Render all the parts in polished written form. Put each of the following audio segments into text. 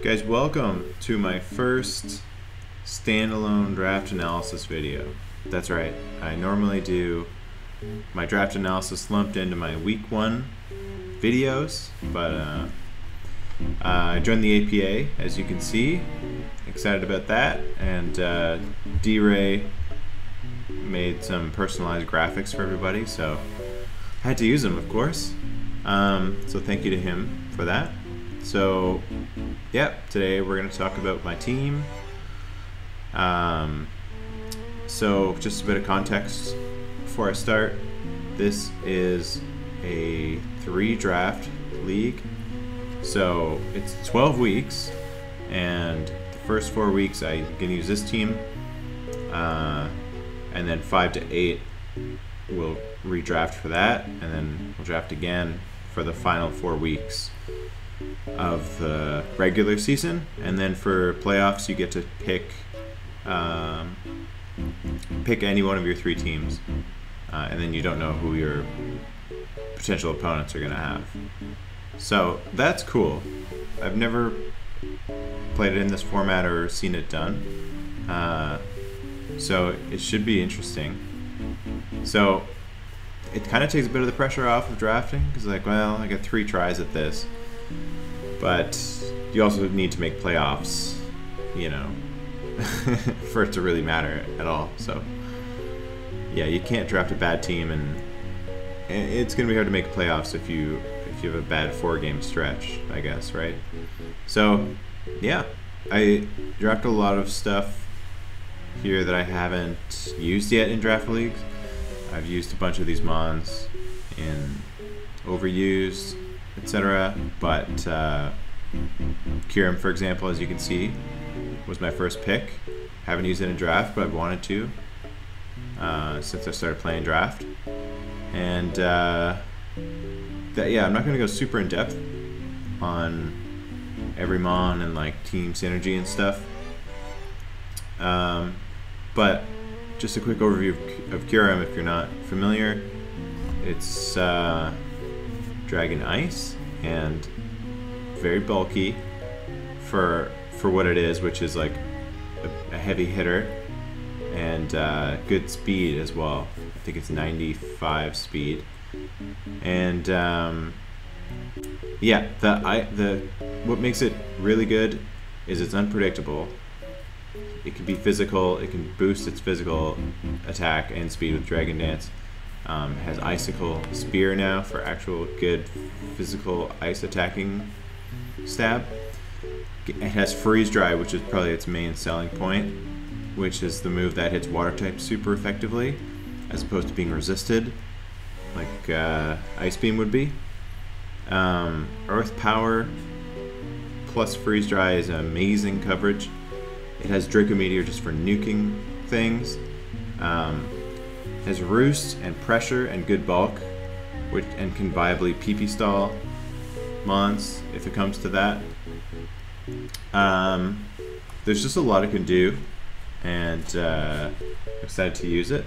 Guys, welcome to my first standalone draft analysis video. That's right, I normally do my draft analysis lumped into my week 1 videos, but I joined the APA, as you can see. Excited about that, and D-Ray made some personalized graphics for everybody, so I had to use them, of course. So thank you to him for that. So, yeah, today we're going to talk about my team. So, just a bit of context before I start. This is a 3-draft league. So, it's 12 weeks, and the first 4 weeks I can use this team, and then 5 to 8 we'll redraft for that, and then we'll draft again for the final 4 weeks of the regular season. And then for playoffs you get to pick any one of your 3 teams, and then you don't know who your potential opponents are going to have. So that's cool. I've never played it in this format or seen it done, so it should be interesting. So it kind of takes a bit of the pressure off of drafting, because like, well, I got 3 tries at this, but you also need to make playoffs, you know, for it to really matter at all. So yeah, you can't draft a bad team, and it's gonna be hard to make playoffs if you have a bad 4-game stretch, I guess, right? So yeah, I drafted a lot of stuff here that I haven't used yet in draft leagues. I've used a bunch of these mons in overused, etc. But Kyurem, for example, as you can see, was my first pick. Haven't used it in draft, but I've wanted to since I started playing draft. And yeah, I'm not going to go super in depth on every mon and like team synergy and stuff. But just a quick overview of Kyurem if you're not familiar. It's Dragon Ice and very bulky for what it is, which is like a heavy hitter, and good speed as well. I think it's 95 speed. And yeah, what makes it really good is it's unpredictable. It can be physical, it can boost its physical attack and speed with Dragon Dance. Has Icicle Spear now for actual good physical ice attacking stab. It has Freeze Dry, which is probably its main selling point, which is the move that hits water type super effectively, as opposed to being resisted, like Ice Beam would be. Earth Power plus Freeze Dry is amazing coverage. It has Draco Meteor just for nuking things. Has Roost and Pressure and good bulk, and can viably PP stall mons if it comes to that. There's just a lot it can do, and I'm excited to use it.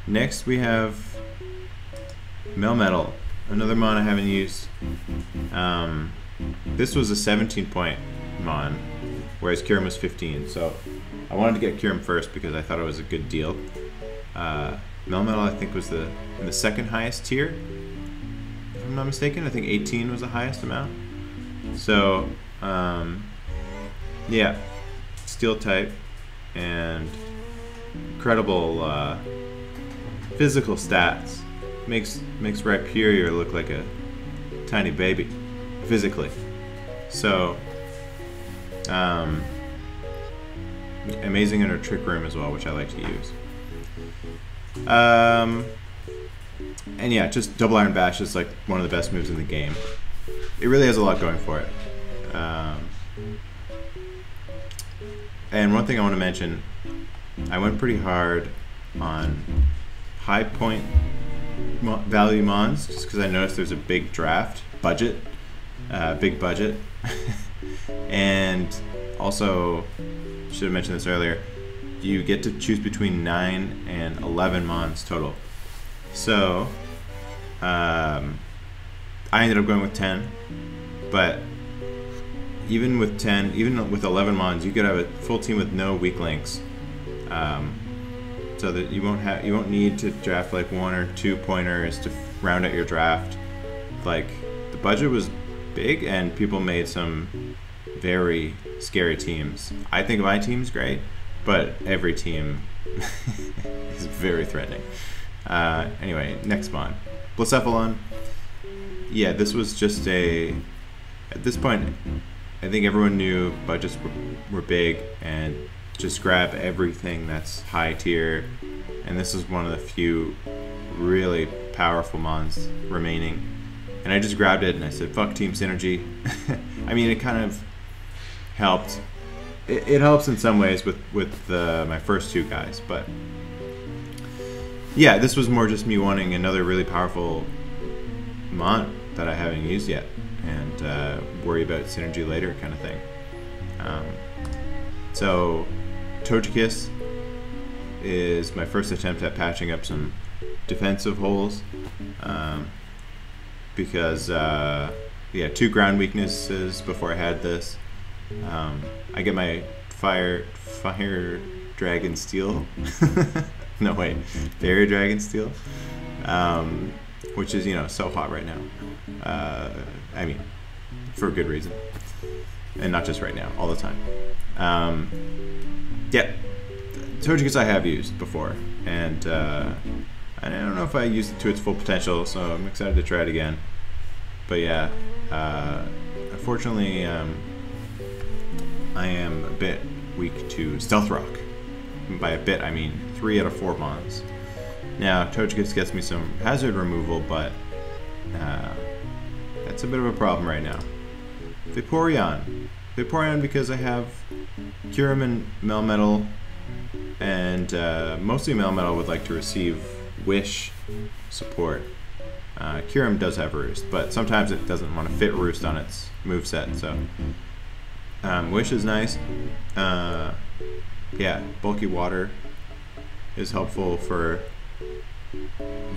Next we have Melmetal, another mon I haven't used. This was a 17-point mon, whereas Kyurem was 15, so I wanted to get Kyurem first because I thought it was a good deal. Melmetal, I think, was in the second highest tier, if I'm not mistaken. I think 18 was the highest amount. So yeah, steel type and incredible physical stats. Makes Rhyperior look like a tiny baby physically. So amazing in her Trick Room as well, which I like to use. And yeah, just Double Iron Bash is like one of the best moves in the game. It really has a lot going for it. And one thing I want to mention, I went pretty hard on high point value mons, just because I noticed there's a big draft budget, big budget. And also, should have mentioned this earlier, you get to choose between 9 and 11 mons total. So I ended up going with 10, but even with 10, even with 11 mons, you could have a full team with no weak links, so that you won't need to draft like 1 or 2 pointers to round out your draft. Like, the budget was big, and people made some very scary teams. I think my team's great, but every team is very threatening. Anyway, next spawn, Blizzepalon. Yeah, this was just at this point, I think everyone knew budgets were big, and just grab everything that's high tier, and this is one of the few really powerful mons remaining. And I just grabbed it and I said, fuck team synergy. I mean, it kind of helped. It helps in some ways with my first 2 guys, but yeah, this was more just me wanting another really powerful mon that I haven't used yet, and worry about synergy later kind of thing. So Toejikis is my first attempt at patching up some defensive holes, because yeah, 2 ground weaknesses before I had this. I get my fire dragon steel. No wait, fairy dragon steel, which is, you know, so hot right now. I mean, for a good reason, and not just right now, all the time. Yeah, Toejikis I have used before, and I don't know if I used it to its full potential, so I'm excited to try it again. But yeah, unfortunately, I am a bit weak to Stealth Rock. By a bit, I mean 3 out of 4 mons. Now, Toejikis gets me some hazard removal, but that's a bit of a problem right now. Vaporeon. Vaporeon because I have Kyurem and Melmetal, and mostly Melmetal would like to receive Wish support. Kyurem does have Roost, but sometimes it doesn't want to fit Roost on its moveset, so Wish is nice. Yeah, bulky water is helpful for,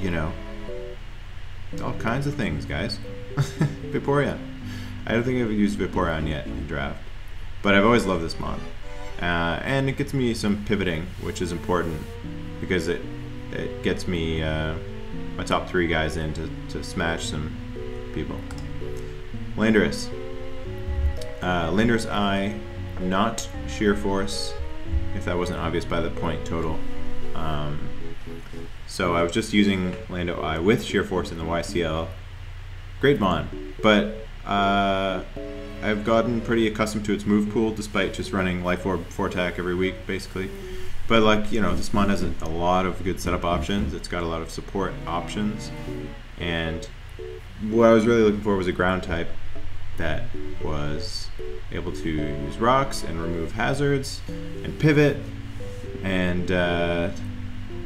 you know, all kinds of things, guys. Vaporeon. I don't think I've used Vaporeon yet in draft, but I've always loved this mod. And it gets me some pivoting, which is important because it gets me my top 3 guys in to smash some people. Landorus. Landorus I, not Sheer Force, if that wasn't obvious by the point total. So I was just using Lando I with Sheer Force in the YCL. Great mon, but I've gotten pretty accustomed to its move pool despite just running Life Orb 4 attack every week, basically. But like, you know, this mon has a lot of good setup options. It's got a lot of support options, and what I was really looking for was a ground type that was able to use rocks and remove hazards and pivot, and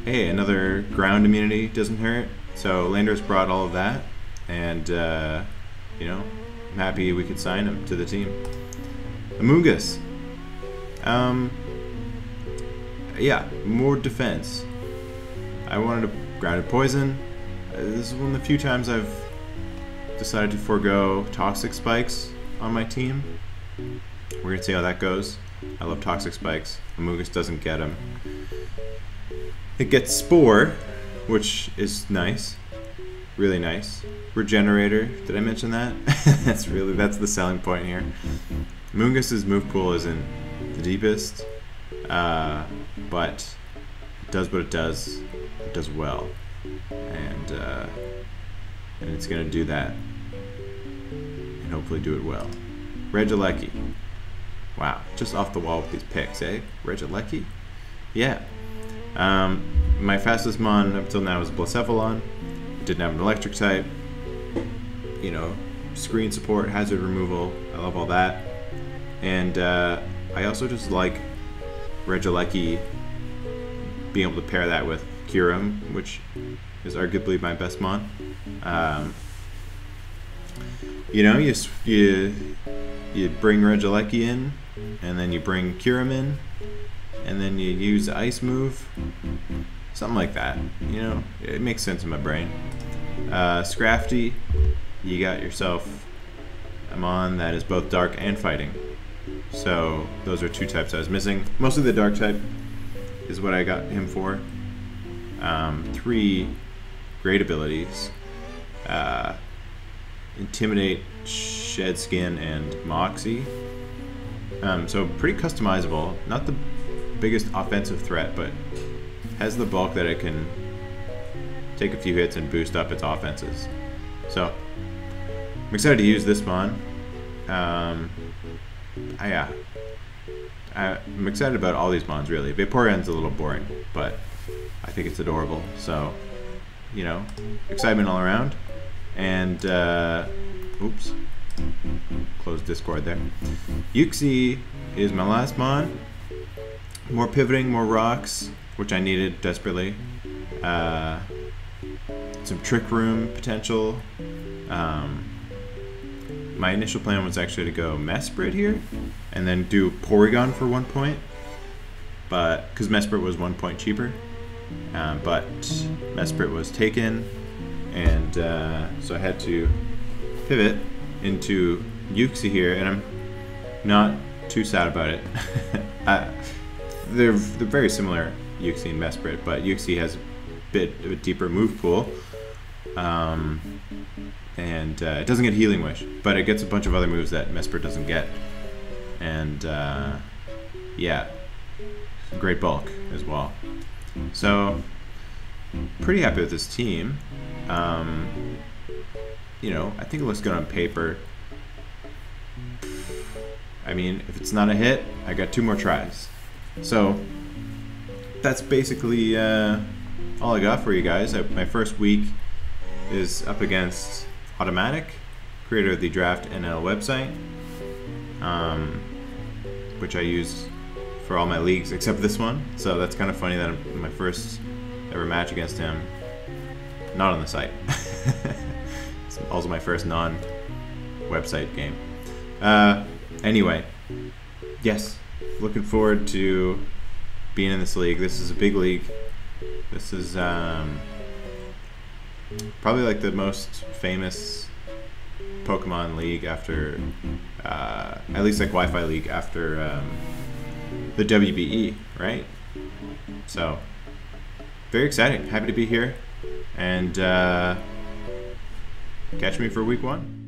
hey, another ground immunity doesn't hurt. So Landorus brought all of that, and you know, I'm happy we could sign him to the team. Mungus. Yeah, more defense. I wanted to grounded poison. This is one of the few times I've decided to forego toxic spikes on my team. We're gonna see how that goes. I love toxic spikes. Mungus doesn't get them. It gets spore, which is nice, really nice. Regenerator. Did I mention that? that's the selling point here. Mungus's move pool isn't the deepest, but it does what it does. It does well, and it's gonna do that, and hopefully do it well. Regelecky. Wow, just off the wall with these picks, eh? Regelecky? Yeah. My fastest mon up till now was Blizzepalon. It didn't have an electric type. You know, screen support, hazard removal. I love all that. And I also just like Regelecky being able to pair that with Kyurem, which is arguably my best mon. You know, you bring Regelecky in, and then you bring Kyurem in, and then you use the ice move, something like that. You know, it makes sense in my brain. Scrafty, you got yourself a mon that is both dark and fighting. So those are two types I was missing. Mostly the dark type is what I got him for. 3 great abilities. Intimidate, Shed Skin, and Moxie. So pretty customizable. Not the biggest offensive threat, but has the bulk that it can take a few hits and boost up its offenses. So I'm excited to use this mon. Yeah. I'm excited about all these mons, really. Vaporeon's a little boring, but I think it's adorable. So, you know, excitement all around. And, oops, close Discord there. Uxie is my last mon. More pivoting, more rocks, which I needed desperately. Some trick room potential. My initial plan was actually to go Mesprit here, and then do Porygon for 1 point, but because Mesprit was 1 point cheaper, but Mesprit was taken, and so I had to pivot into Uxie here, and I'm not too sad about it. They're very similar, Uxie and Mesprit, but Uxie has a bit of a deeper move pool. And it doesn't get Healing Wish, but it gets a bunch of other moves that Mesprit doesn't get. And yeah, great bulk as well. So pretty happy with this team. You know, I think it looks good on paper. I mean, if it's not a hit, I got 2 more tries. So that's basically all I got for you guys. My first week is up against Automatic, creator of the Draft NL website, which I use for all my leagues except this one. So that's kind of funny that I'm my first ever match against him, not on the site. It's also my first non-website game. Anyway, yes, looking forward to being in this league. This is a big league. This is probably like the most famous Pokemon league after, at least like Wi-Fi league after the WBE, right? So, very exciting. Happy to be here, and catch me for week 1.